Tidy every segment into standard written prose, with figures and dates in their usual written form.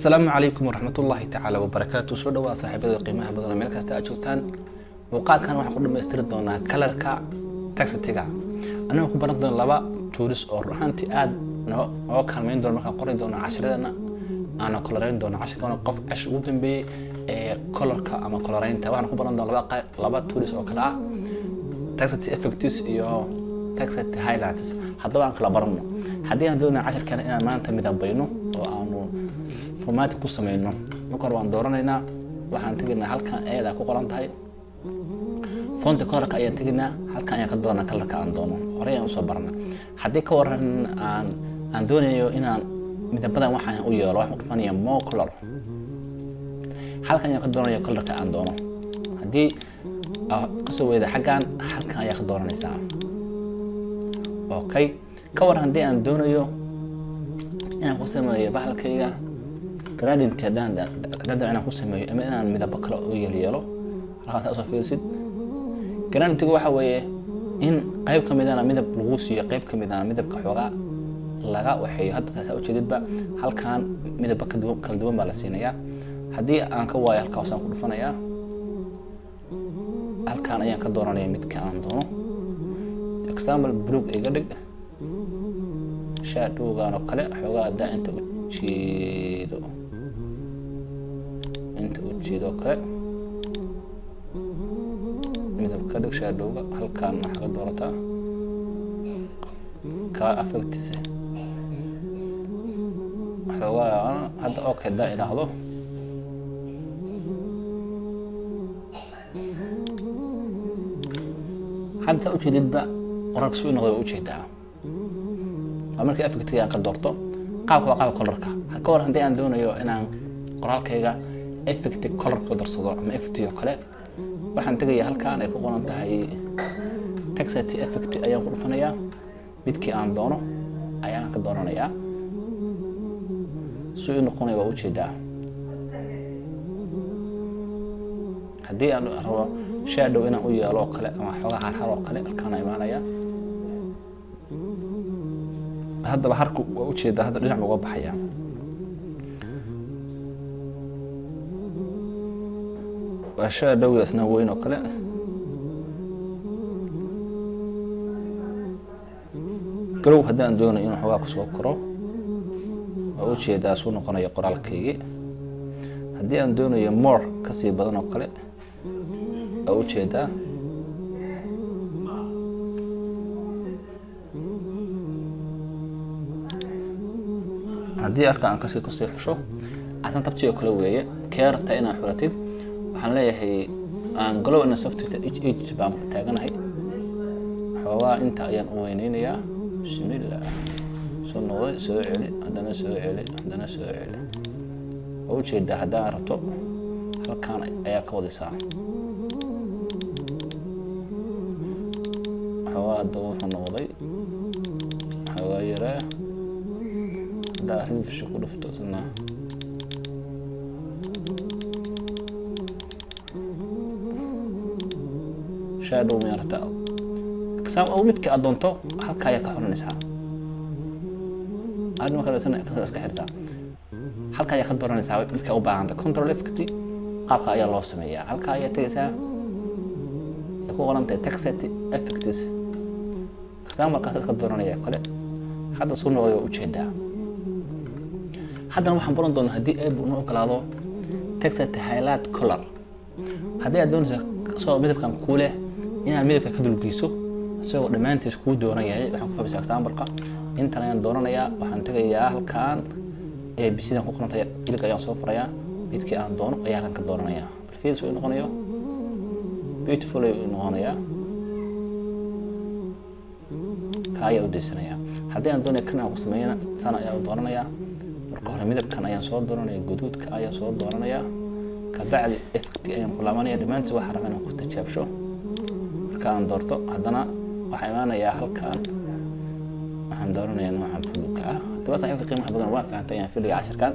السلام عليكم ورحمة الله تعالى وبركاته. سو دوا صاحبada qiimaha badan meel kasta aad joogtaan. Muuqaalkan waxaan ku dhameystiri doonaa colorka textiga. Anagu ku baran doona laba tools oo ruuxanti aad oo kaalmeyn doona markaan qori doono casharadana aan coloreyn doono casharkan qof ash ugu dambeeyay ee colorka ama coloreynta waxaan ku baran doona laba tools oo kala ah text effects iyo text highlights. Haddaba aan kala barano haddii aan doono casharkan inaan maanta midabayno oo aanu format ku sameeyno marka hore waan dooraneynaa waxaan tagnaa halkan eeda ku qoran tahay font colorka ayaan tagnaa halkan ayaan ka doonaa colorka aan doono hore ayaan soo barnaa haddii ka waran aan doonayo inaan midabadan waxaan u yeelo waxaan ku fanayaa more color halkan ayaan ka doonayo colorka aan doono haddii ka soo weeda xagan halkan ayaan ka dooranaysaa okay ka waran haddii aan doonayo inaan ku sameeyo bahalkayga gradient hadaan inaan ku sameeyo ama inaan midab kale u yeelo halkaas soo fiirsid gradient waxa weeye in qayb kamid ah midab lagu siiyo qayb kamid ah midabka xogaa laga waxeeyo hadda taas u jeedidba halkan midab kala duwan baa la siinayaa haddii aan ka waayo halkaas aan ku dhufanayaa halkan ayaan ka dooranayaa midka aan doono example blue iga dhig shadowgan oo kale xogaa hadda inta u jeedo kale midab ka dhig shadowga halkan waxa ka doorataa ka affects xogaa hadda okay da ilaahdo hadda u jeedidba qoraalka soo noqday u jeedaa markii affectiga aan ka doorto qaabka colorka ka war haddii aan doonayo inaan qoraalkayga effect color ku darsado ama effect iyo kale waxaan tagayaa halkaan ay ku qoran tahay text effect ayaan ku dhufanayaa midkii aan doono ayaan ka dooranayaa soo noqonaya waa u jeedaa haddii aan rabo shadow inaan u yeelo kale ama xogaa har oo kale halkaan imaanaya haddaba harku waa u jeedaa hadda dhinac uga baxaya waa shadow isna weyn oo kale garow haddaan doonayo inuu xogaa ku soo koro waa u jeedaa soo noqonaya qoraalkaygii haddii aan doonayo more kasii badan oo kale waa u jeedaa haddii arka aan kasii xusho asan tabtiyo kale weeye keerta inaan xulatid waxaan leeyahay aan glow in software each baan taaganahay xoogaa inta ayaan u weyneynayaa bismillah soo noqday soo celi haddana soo celi oo u jeedaa haddaan rabto halkaan ayaa ka wadaysaa xoogaa dawr noqday xoogaa yaraa arrin fish ku dhufto isna shadow meerta kasam oo midka adoonto halka ay ka xoranaysaa aad ma kala sana iska xirtaa halka ay ka dooranaysaa midka u baahan control effect qaabka ayaa loo sameeyaa halka ay tagaysaa ku qorantay text effects kasam markaas ka dooranaya kale hadda soo noqday u jeedaa haddana waxaan baran doonaa haddii ay buuno ogolaado text highlight color haddii aad doonayso soo midabkan ku leh inaad midabka ka dulgeyso isagoo dhammaantiis kuu dooran yahay waxaan ku fabisaa example-ka intan ayaan dooranayaa waxaan tagayaa halkaan ee bisidan ku qorantay ilka ayaan soo furayaa midkii aan doono ayaa halkan ka dooranayaa fiil soo noqonayo beautiful ay noqonayaa kaaya u deysanayaa haddii aan doonayo kan aan ku sameeyana sana ayaa u dooranayaa marka hore midabkan ayaan soo dooranaya guduudka ayaan soo dooranaya ka bacdi effect ayaan ku laabanaya dhamaantii waxa rabaan ku tajaabsho marka aan doorto haddana waxa imaanaya halkaan waxaan dooranayaa nooca buluugga ah hadaba saaxiibka qiimaha badan waa fahamtay ayaan filayaa casharkan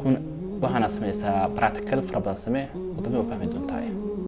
kun waxaan sameeyay practical fara badan samee wadamo fahmi doontaa